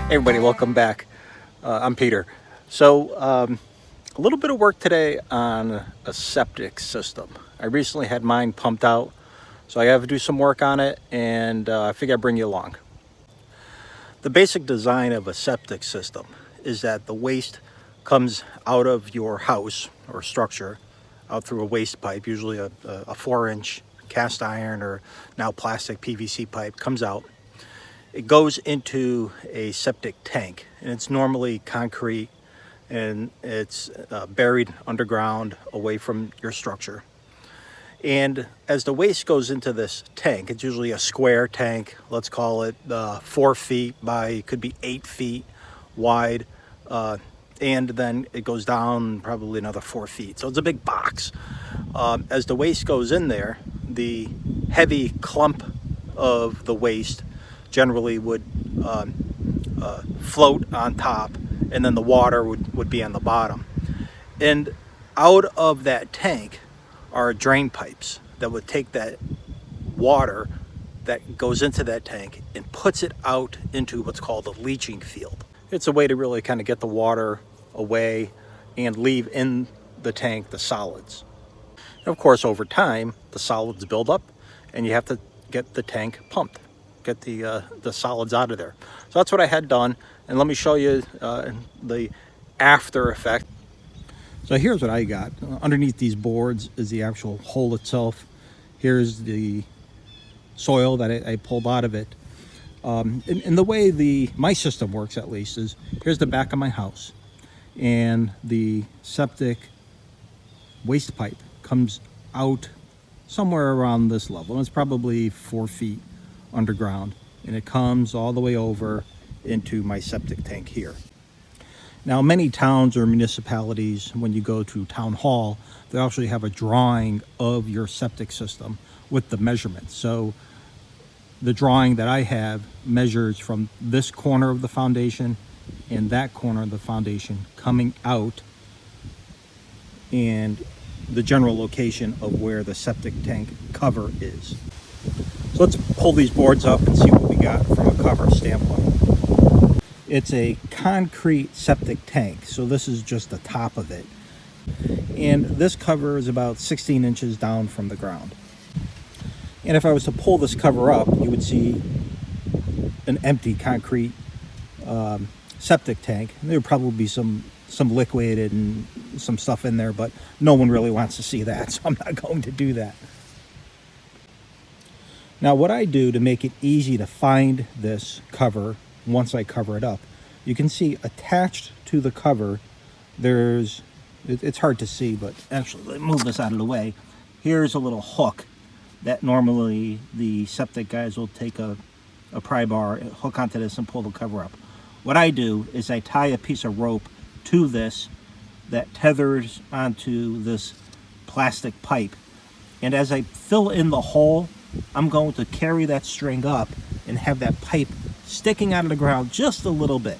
Hey everybody, welcome back. I'm Peter. A little bit of work today on a septic system. I recently had mine pumped out, so I have to do some work on it, and I figure I'd bring you along. The basic design of a septic system is that the waste comes out of your house or structure, out through a waste pipe, usually a 4-inch cast iron or now plastic PVC pipe comes out. It goes into a septic tank, and it's normally concrete, and it's buried underground away from your structure. And as the waste goes into this tank, it's usually a square tank, let's call it 4 feet by, could be 8 feet wide, and then it goes down probably another 4 feet. So it's a big box. As the waste goes in there, the heavy clump of the waste generally would float on top, and then the water would be on the bottom. And out of that tank are drain pipes that would take that water that goes into that tank and puts it out into what's called a leaching field. It's a way to really kind of get the water away and leave in the tank the solids. And of course, over time, the solids build up, and you have to get the tank pumped, get the solids out of there. So that's what I had done, and let me show you the after effect. So here's what I got. Underneath these boards is the actual hole itself. Here's the soil that I pulled out of it. And the way my system works, at least, is here's the back of my house, and the septic waste pipe comes out somewhere around this level. It's probably 4 feet underground, and it comes all the way over into my septic tank here. Now, many towns or municipalities, when you go to town hall, they actually have a drawing of your septic system with the measurements. So the drawing that I have measures from this corner of the foundation and that corner of the foundation coming out, and the general location of where the septic tank cover is. So let's pull these boards up and see what we got from a cover standpoint. It's a concrete septic tank, so this is just the top of it. And this cover is about 16 inches down from the ground. And if I was to pull this cover up, you would see an empty concrete septic tank. There would probably be some liquid and some stuff in there, but no one really wants to see that, so I'm not going to do that. Now, what I do to make it easy to find this cover once I cover it up, you can see attached to the cover, it's hard to see, but actually, let me move this out of the way. Here's a little hook that normally the septic guys will take a pry bar, hook onto this, and pull the cover up. What I do is I tie a piece of rope to this that tethers onto this plastic pipe. And as I fill in the hole, I'm going to carry that string up and have that pipe sticking out of the ground just a little bit.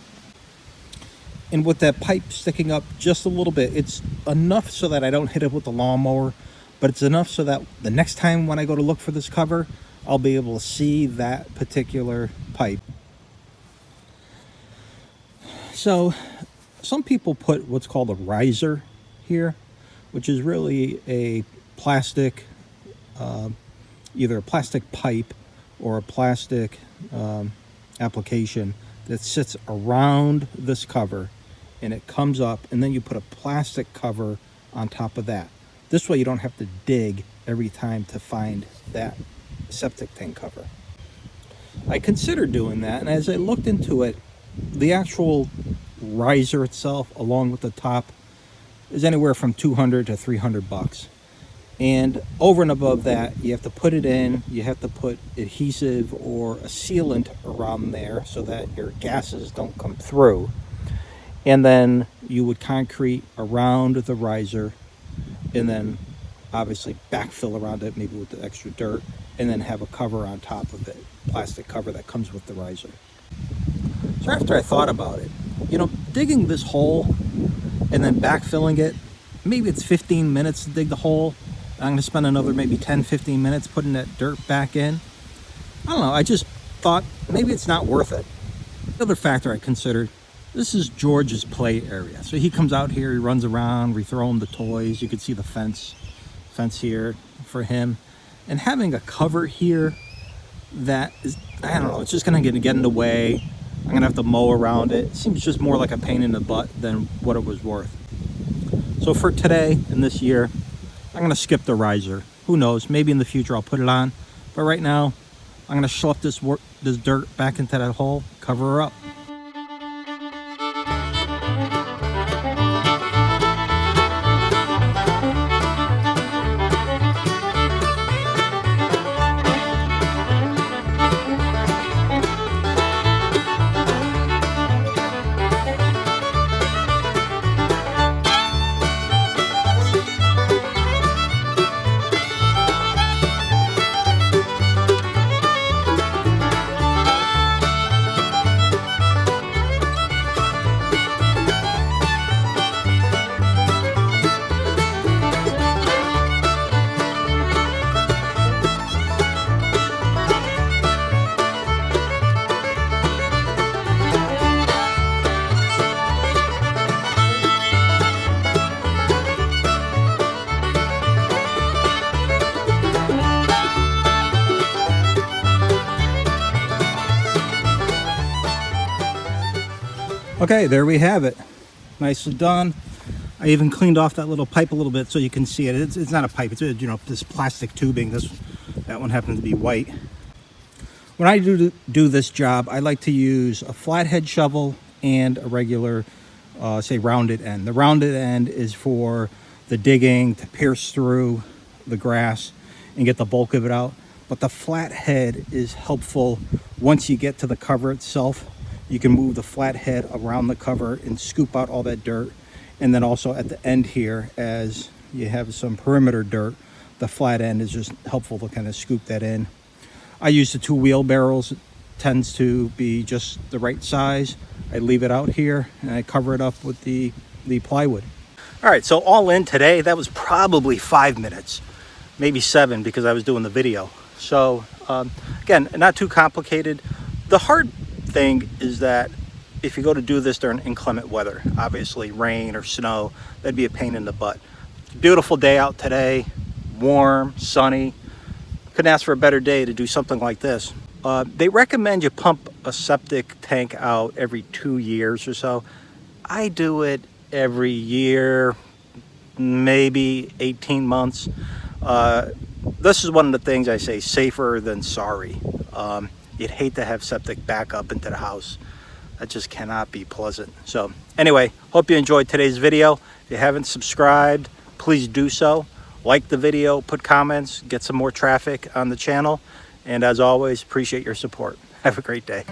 And with that pipe sticking up just a little bit, it's enough so that I don't hit it with the lawnmower, but it's enough so that the next time when I go to look for this cover, I'll be able to see that particular pipe. So some people put what's called a riser here, which is really a plastic, either a plastic pipe or a plastic application that sits around this cover, and it comes up, and then you put a plastic cover on top of that. This way you don't have to dig every time to find that septic tank cover. I considered doing that, and as I looked into it, the actual riser itself, along with the top, is anywhere from $200 to $300. And over and above that, you have to put it in, you have to put adhesive or a sealant around there so that your gases don't come through. And then you would concrete around the riser, and then obviously backfill around it, maybe with the extra dirt, and then have a cover on top of it, plastic cover that comes with the riser. So after I thought about it, digging this hole and then backfilling it, maybe it's 15 minutes to dig the hole. I'm going to spend another maybe 10-15 minutes putting that dirt back in. I don't know, I just thought maybe it's not worth it. The other factor I considered, this is George's play area. So he comes out here, he runs around, we throw him the toys. You can see the fence here for him. And having a cover here that is, I don't know, it's just gonna get in the way. I'm gonna have to mow around it. It seems just more like a pain in the butt than what it was worth. So for today and this year, I'm gonna skip the riser. Who knows, maybe in the future I'll put it on. But right now, I'm gonna slough this dirt back into that hole, cover her up. Okay, there we have it. Nicely done. I even cleaned off that little pipe a little bit so you can see it. It's not a pipe, it's this plastic tubing. That one happens to be white. When I do this job, I like to use a flathead shovel and a regular, say, rounded end. The rounded end is for the digging, to pierce through the grass and get the bulk of it out. But the flathead is helpful once you get to the cover itself. You can move the flathead around the cover and scoop out all that dirt. And then also at the end here, as you have some perimeter dirt, the flat end is just helpful to kind of scoop that in. I use the 2 wheelbarrows. It tends to be just the right size. I leave it out here and I cover it up with the plywood. All right, so all in today, that was probably 5 minutes, maybe 7 because I was doing the video. So again, not too complicated. The hard thing is that if you go to do this during inclement weather, obviously rain or snow, that'd be a pain in the butt. Beautiful day out today, warm, sunny. Couldn't ask for a better day to do something like this. They recommend you pump a septic tank out every 2 years or so. I do it every year, maybe 18 months. This is one of the things I say, safer than sorry. You'd hate to have septic back up into the house. That just cannot be pleasant. So anyway, hope you enjoyed today's video. If you haven't subscribed, please do so. Like the video, put comments, get some more traffic on the channel. And as always, appreciate your support. Have a great day.